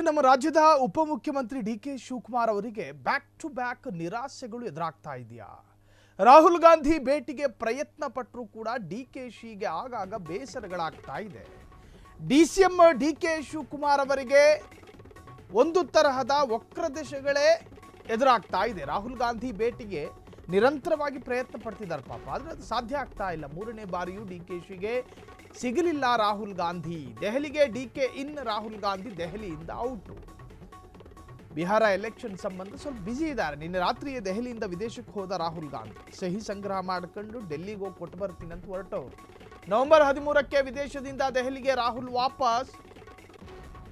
ನಮ್ಮ ರಾಜ್ಯದ ಉಪಮುಖ್ಯಮಂತ್ರಿ ಡಿ.ಕೆ. ಶಿವಕುಮಾರ್ ಅವರಿಗೆ ಬ್ಯಾಕ್ ಟು ಬ್ಯಾಕ್ ನಿರಾಸೆಗಳು ಎದುರಾಗ್ತಾ ಇದೆಯಾ? ರಾಹುಲ್ ಗಾಂಧಿ ಭೇಟಿಗೆ ಪ್ರಯತ್ನ ಪಟ್ಟರೂ ಕೂಡ ಡಿ.ಕೆ.ಶಿಗೆ ಆಗಾಗ ಬೇಸರಗಳಾಗ್ತಾ ಇದೆ. ಡಿಸಿಎಂ ಡಿ.ಕೆ. ಶಿವಕುಮಾರ್ ಅವರಿಗೆ ಒಂದು ತರಹದ ವಕ್ರದಶೆಗಳೇ ಎದುರಾಗ್ತಾ ಇದೆ. ರಾಹುಲ್ ಗಾಂಧಿ ಭೇಟಿಗೆ ನಿರಂತರವಾಗಿ ಪ್ರಯತ್ನ ಪಡ್ತಿದ್ದಾರೆ ಪಾಪ, ಆದರೆ ಅದು ಸಾಧ್ಯ ಆಗ್ತಾ ಇಲ್ಲ. ಮೂರನೇ ಬಾರಿಯೂ ಡಿ.ಕೆ.ಶಿಗೆ ಸಿಗಲಿಲ್ಲ ರಾಹುಲ್ ಗಾಂಧಿ. ದೆಹಲಿಗೆ ಡಿ.ಕೆ. ಇನ್, ರಾಹುಲ್ ಗಾಂಧಿ ದೆಹಲಿಯಿಂದ ಔಟ್. ಬಿಹಾರ ಎಲೆಕ್ಷನ್ ಸಂಬಂಧ ಸ್ವಲ್ಪ ಬ್ಯುಸಿ ಇದ್ದಾರೆ. ನಿನ್ನೆ ರಾತ್ರಿಯೇ ದೆಹಲಿಯಿಂದ ವಿದೇಶಕ್ಕೆ ಹೋದ ರಾಹುಲ್ ಗಾಂಧಿ ಸಹಿ ಸಂಗ್ರಹ ಮಾಡ್ಕೊಂಡು ಡೆಲ್ಲಿಗೆ ಹೋಗಿ ಕೊಟ್ಟು ಬರ್ತೀನಿ ಅಂತ ಹೊರಟವರು. ನವೆಂಬರ್ 13ಕ್ಕೆ ವಿದೇಶದಿಂದ ದೆಹಲಿಗೆ ರಾಹುಲ್ ವಾಪಸ್.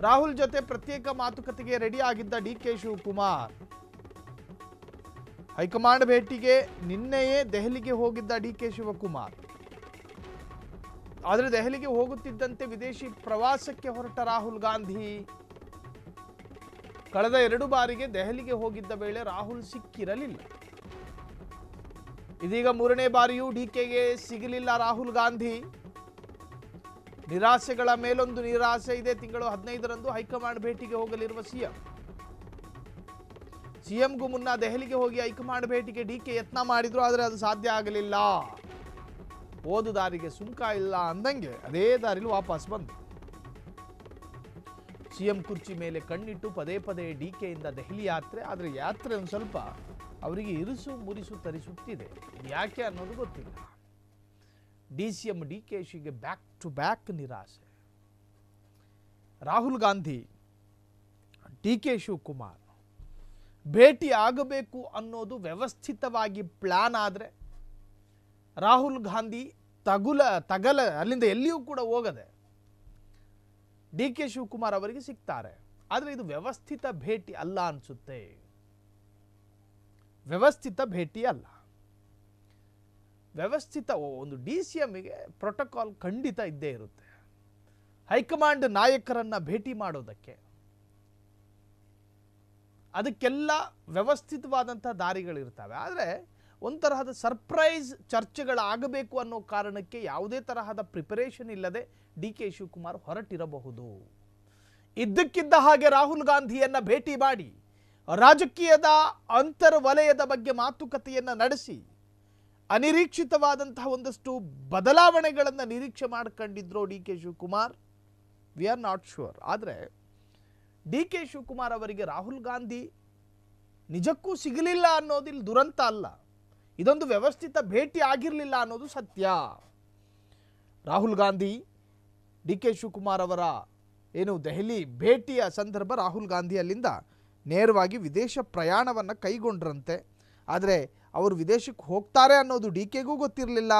ರಾಹುಲ್ ಜೊತೆ ಪ್ರತ್ಯೇಕ ಮಾತುಕತೆಗೆ ರೆಡಿ ಆಗಿದ್ದ ಡಿ.ಕೆ. ಶಿವಕುಮಾರ್ ಹೈಕಮಾಂಡ್ ಭೇಟಿಗೆ ನಿನ್ನೆಯೇ ದೆಹಲಿಗೆ ಹೋಗಿದ್ದ ಡಿ.ಕೆ. ಶಿವಕುಮಾರ್. ಆದರೆ ದೆಹಲಿಗೆ ಹೋಗುತ್ತಿದ್ದಂತೆ ವಿದೇಶಿ ಪ್ರವಾಸಕ್ಕೆ ಹೊರಟ ರಾಹುಲ್ ಗಾಂಧಿ ಕಳೆದ 2 ಬಾರಿಗೆ ದೆಹಲಿಗೆ ಹೋಗಿದ್ದ ವೇಳೆ ರಾಹುಲ್ ಸಿಕ್ಕಿರಲಿಲ್ಲ. ಇದೀಗ 3ನೇ ಬಾರಿಯೂ ಡಿ.ಕೆ.ಗೆ ಸಿಗಲಿಲ್ಲ ರಾಹುಲ್ ಗಾಂಧಿ. ನಿರಾಸೆಗಳ ಮೇಲೊಂದು ನಿರಾಸೆ ಇದೆ. ತಿಂಗಳು 15ರಂದು ಹೈಕಮಾಂಡ್ ಭೇಟಿಗೆ ಹೋಗಲಿರುವ ಸಿಎಂಗೂ ಮುನ್ನ ದೆಹಲಿಗೆ ಹೋಗಿ ಹೈಕಮಾಂಡ್ ಭೇಟಿಗೆ ಡಿ.ಕೆ. ಯತ್ನ ಮಾಡಿದ್ರು, ಆದರೆ ಅದು ಸಾಧ್ಯ ಆಗಲಿಲ್ಲ. ಓದು ದಾರಿಗೆ ಸುಂಕ ಇಲ್ಲ ಅಂದಂಗೆ ಅದೇ ದಾರಿಲಿ ವಾಪಸ್ ಬಂದು ಸಿಎಂ ಕುರ್ಚಿ ಮೇಲೆ ಕಣ್ಣಿಟ್ಟು ಪದೇ ಪದೇ ಡಿ.ಕೆ.ಯಿಂದ ದೆಹಲಿ ಯಾತ್ರೆ. ಆದರೆ ಯಾತ್ರೆ ಒಂದು ಸ್ವಲ್ಪ ಅವರಿಗೆ ಇರಿಸು ಮುರಿಸು ತರಿಸುತ್ತಿದೆ. ಯಾಕೆ ಅನ್ನೋದು ಗೊತ್ತಿಲ್ಲ. ಡಿಸಿಎಂ ಡಿ.ಕೆ.ಶಿಗೆ ಬ್ಯಾಕ್ ಟು ಬ್ಯಾಕ್ ನಿರಾಸೆ. ರಾಹುಲ್ ಗಾಂಧಿ ಡಿ.ಕೆ. ಶಿವಕುಮಾರ್ ಭೇಟಿ ಆಗಬೇಕು ಅನ್ನೋದು ವ್ಯವಸ್ಥಿತವಾಗಿ ಪ್ಲಾನ್ ಆದರೆ ರಾಹುಲ್ ಗಾಂಧಿ ತಗಲ ಅಲ್ಲಿಂದ ಎಲ್ಲಿಯೂ ಕೂಡ ಹೋಗದೆ ಡಿ.ಕೆ. ಶಿವಕುಮಾರ್ ಅವರಿಗೆ ಸಿಗ್ತಾರೆ. ಆದರೆ ಇದು ವ್ಯವಸ್ಥಿತ ಭೇಟಿ ಅಲ್ಲ ಅನ್ಸುತ್ತೆ. ವ್ಯವಸ್ಥಿತ ಭೇಟಿ ಅಲ್ಲ. ವ್ಯವಸ್ಥಿತ ಒಂದು ಡಿಸಿಎಂಗೆ ಪ್ರೋಟೋಕಾಲ್ ಖಂಡಿತ ಇದ್ದೇ ಇರುತ್ತೆ. ಹೈಕಮಾಂಡ್ ನಾಯಕರನ್ನ ಭೇಟಿ ಮಾಡೋದಕ್ಕೆ ಅದಕ್ಕೆಲ್ಲ ವ್ಯವಸ್ಥಿತವಾದಂಥ ದಾರಿಗಳಿರ್ತವೆ. ಆದರೆ ಒಂತರಹದ ಸರ್ಪ್ರೈಸ್ ಚರ್ಚೆಗಳಾಗಬೇಕು ಅನ್ನೋ ಕಾರಣಕ್ಕೆ ಯಾವುದೇ ತರಹದ ಪ್ರಿಪರೇಷನ್ ಇಲ್ಲದೆ ಡಿ.ಕೆ. ಶಿವಕುಮಾರ್ ಹೊರಟಿರಬಹುದು. ಇದ್ದಕ್ಕಿದ್ದ ಹಾಗೆ ರಾಹುಲ್ ಗಾಂಧಿಯನ್ನ ಭೇಟಿ ಮಾಡಿ ರಾಜಕೀಯದ ಅಂತರ್ವಲಯದ ಬಗ್ಗೆ ಮಾತುಕತೆಯನ್ನು ನಡೆಸಿ ಅನಿರೀಕ್ಷಿತವಾದಂತಹ ಒಂದಷ್ಟು ಬದಲಾವಣೆಗಳನ್ನು ನಿರೀಕ್ಷೆ ಮಾಡಿಕೊಂಡಿದ್ರು D K. Shivakumar. We are not sure. ಆದರೆ ಡಿ.ಕೆ. ಶಿವಕುಮಾರ್ ಅವರಿಗೆ ರಾಹುಲ್ ಗಾಂಧಿ ನಿಜಕ್ಕೂ ಸಿಗಲಿಲ್ಲ ಅನ್ನೋದು ಇಲ್ಲಿ ದುರಂತ ಅಲ್ಲ. ಇದೊಂದು ವ್ಯವಸ್ಥಿತ ಭೇಟಿ ಆಗಿರಲಿಲ್ಲ ಅನ್ನೋದು ಸತ್ಯ. ರಾಹುಲ್ ಗಾಂಧಿ ಡಿ.ಕೆ. ಶಿವಕುಮಾರ್ ಅವರ ದೆಹಲಿ ಭೇಟಿಯ ಸಂದರ್ಭ ರಾಹುಲ್ ಗಾಂಧಿ ಅಲ್ಲಿಂದ ನೇರವಾಗಿ ವಿದೇಶ ಪ್ರಯಾಣವನ್ನು ಕೈಗೊಂಡ್ರಂತೆ. ಆದರೆ ಅವರು ವಿದೇಶಕ್ಕೆ ಹೋಗ್ತಾರೆ ಅನ್ನೋದು ಡಿ.ಕೆ.ಗೂ ಗೊತ್ತಿರಲಿಲ್ಲ.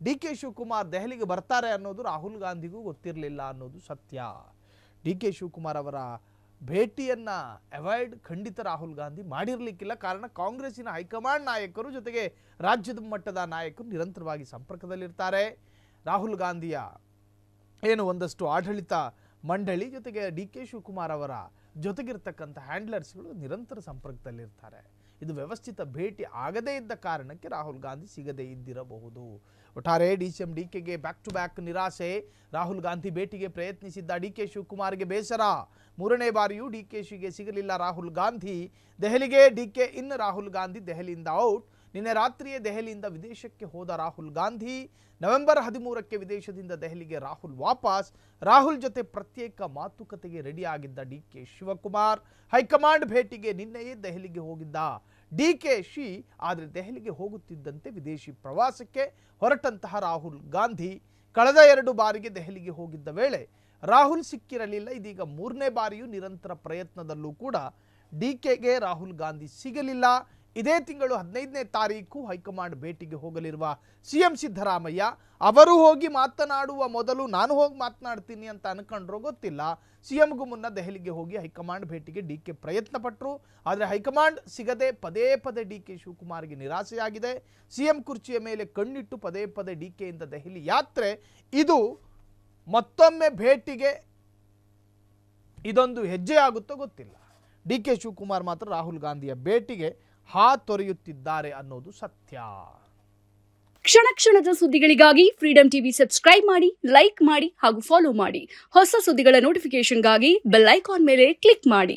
ಡಿ.ಕೆ. ಶಿವಕುಮಾರ್ ದೆಹಲಿಗೆ ಬರ್ತಾರೆ ಅನ್ನೋದು ರಾಹುಲ್ ಗಾಂಧಿಗೂ ಗೊತ್ತಿರಲಿಲ್ಲ ಅನ್ನೋದು ಸತ್ಯ. ಡಿ.ಕೆ. ಶಿವಕುಮಾರ್ ಅವರ ಭೇಟಿಯನ್ನು ಅವಾಯ್ಡ್ ಖಂಡಿತ ರಾಹುಲ್ ಗಾಂಧಿ ಮಾಡಿರಲಿಕ್ಕಿಲ್ಲ. ಕಾರಣ ಕಾಂಗ್ರೆಸ್ಸಿನ ಹೈಕಮಾಂಡ್ ನಾಯಕರು ಜೊತೆಗೆ ರಾಜ್ಯದ ಮಟ್ಟದ ನಾಯಕರು ನಿರಂತರವಾಗಿ ಸಂಪರ್ಕದಲ್ಲಿರ್ತಾರೆ. ರಾಹುಲ್ ಗಾಂಧಿಯ ಒಂದಷ್ಟು ಆಡಳಿತ ಮಂಡಳಿ ಜೊತೆಗೆ ಡಿ.ಕೆ. ಶಿವಕುಮಾರ್ ಅವರ ಜೊತೆಗಿರ್ತಕ್ಕಂಥ ಹ್ಯಾಂಡ್ಲರ್ಸ್ಗಳು ನಿರಂತರ ಸಂಪರ್ಕದಲ್ಲಿರ್ತಾರೆ. ಇದು ವ್ಯವಸ್ಥಿತ ಭೇಟಿ ಆಗದೇ ಇದ್ದ ಕಾರಣಕ್ಕೆ ರಾಹುಲ್ ಗಾಂಧಿ ಸಿಗದೇ ಇದ್ದಿರಬಹುದು. ಒಟ್ಟಾರೆ ಡಿಸಿಎಂ ಡಿ.ಕೆ.ಗೆ ಬ್ಯಾಕ್ ಟು ಬ್ಯಾಕ್ ನಿರಾಸೆ. ರಾಹುಲ್ ಗಾಂಧಿ ಭೇಟಿಗೆ ಪ್ರಯತ್ನಿಸಿದ್ದ ಡಿ.ಕೆ. ಶಿವಕುಮಾರ್ಗೆ ಬೇಸರ. 3ನೇ ಬಾರಿಯೂ ಡಿ.ಕೆ.ಶಿಗೆ ಸಿಗಲಿಲ್ಲ ರಾಹುಲ್ ಗಾಂಧಿ. ದೆಹಲಿಗೆ ಡಿ.ಕೆ. ಇನ್, ರಾಹುಲ್ ಗಾಂಧಿ ದೆಹಲಿಯಿಂದ ಔಟ್. ನಿನ್ನೆ ರಾತ್ರಿಯೇ ದೆಹಲಿಯಿಂದ ವಿದೇಶಕ್ಕೆ ಹೋದ ರಾಹುಲ್ ಗಾಂಧಿ. ನವೆಂಬರ್ 13ಕ್ಕೆ ವಿದೇಶದಿಂದ ದೆಹಲಿಗೆ ರಾಹುಲ್ ವಾಪಸ್. ರಾಹುಲ್ ಜೊತೆ ಪ್ರತ್ಯೇಕ ಮಾತುಕತೆಗೆ ರೆಡಿ ಆಗಿದ್ದ ಡಿ.ಕೆ. ಶಿವಕುಮಾರ್ ಹೈಕಮಾಂಡ್ ಭೇಟಿಗೆ ನಿನ್ನೆಯೇ ದೆಹಲಿಗೆ ಹೋಗಿದ್ದ ಡಿ.ಕೆ.ಶಿ. ಆದರೆ ದೆಹಲಿಗೆ ಹೋಗುತ್ತಿದ್ದಂತೆ ವಿದೇಶಿ ಪ್ರವಾಸಕ್ಕೆ ಹೊರಟಂತಹ ರಾಹುಲ್ ಗಾಂಧಿ ಕಳೆದ 2 ಬಾರಿಗೆ ದೆಹಲಿಗೆ ಹೋಗಿದ್ದ ವೇಳೆ ರಾಹುಲ್ ಸಿಕ್ಕಿರಲಿಲ್ಲ. ಇದೀಗ 3ನೇ ಬಾರಿಯೂ ನಿರಂತರ ಪ್ರಯತ್ನದಲ್ಲೂ ಕೂಡ ಡಿ.ಕೆ.ಗೆ ರಾಹುಲ್ ಗಾಂಧಿ ಸಿಗಲಿಲ್ಲ. ಇದೇ ತಿಂಗಳು 15ನೇ ತಾರೀಕು ಹೈಕಮಾಂಡ್ ಭೇಟಿಗೆ ಹೋಗಲಿರುವ ಸಿಎಂ ಸಿದ್ದರಾಮಯ್ಯ ಅವರು ಹೋಗಿ ಮಾತನಾಡುವ ಮೊದಲು ನಾನು ಹೋಗಿ ಮಾತನಾಡ್ತೀನಿ ಅಂತ ಅನ್ಕೊಂಡ್ರೋ ಗೊತ್ತಿಲ್ಲ. ಸಿಎಂಗೂ ಮುನ್ನ ದೆಹಲಿಗೆ ಹೋಗಿ ಹೈಕಮಾಂಡ್ ಭೇಟಿಗೆ ಡಿ.ಕೆ. ಪ್ರಯತ್ನ ಪಟ್ಟರು. ಆದರೆ ಹೈಕಮಾಂಡ್ ಸಿಗದೆ ಪದೇ ಪದೇ ಡಿ.ಕೆ. ಶಿವಕುಮಾರ್ಗೆ ನಿರಾಸೆಯಾಗಿದೆ. ಸಿಎಂ ಕುರ್ಚಿಯ ಮೇಲೆ ಕಣ್ಣಿಟ್ಟು ಪದೇ ಪದೇ ಡಿ.ಕೆ.ಯಿಂದ ದೆಹಲಿ ಯಾತ್ರೆ. ಇದು ಮತ್ತೊಮ್ಮೆ ಭೇಟಿಗೆ ಇದೊಂದು ಹೆಜ್ಜೆ ಆಗುತ್ತೋ ಗೊತ್ತಿಲ್ಲ. ಡಿ.ಕೆ. ಶಿವಕುಮಾರ್ ಮಾತ್ರ ರಾಹುಲ್ ಗಾಂಧಿಯ ಭೇಟಿಗೆ ಹಾತೊರೆಯುತ್ತಿದ್ದಾರೆ ಅನ್ನೋದು ಸತ್ಯ. ಕ್ಷಣ ಕ್ಷಣದ ಸುದ್ದಿಗಳಿಗಾಗಿ ಫ್ರೀಡಂ ಟಿವಿ ಸಬ್ಸ್ಕ್ರೈಬ್ ಮಾಡಿ, ಲೈಕ್ ಮಾಡಿ ಹಾಗೂ ಫಾಲೋ ಮಾಡಿ. ಹೊಸ ಸುದ್ದಿಗಳ ನೋಟಿಫಿಕೇಶನ್ಗಾಗಿ ಬೆಲ್ ಐಕಾನ್ ಮೇಲೆ ಕ್ಲಿಕ್ ಮಾಡಿ.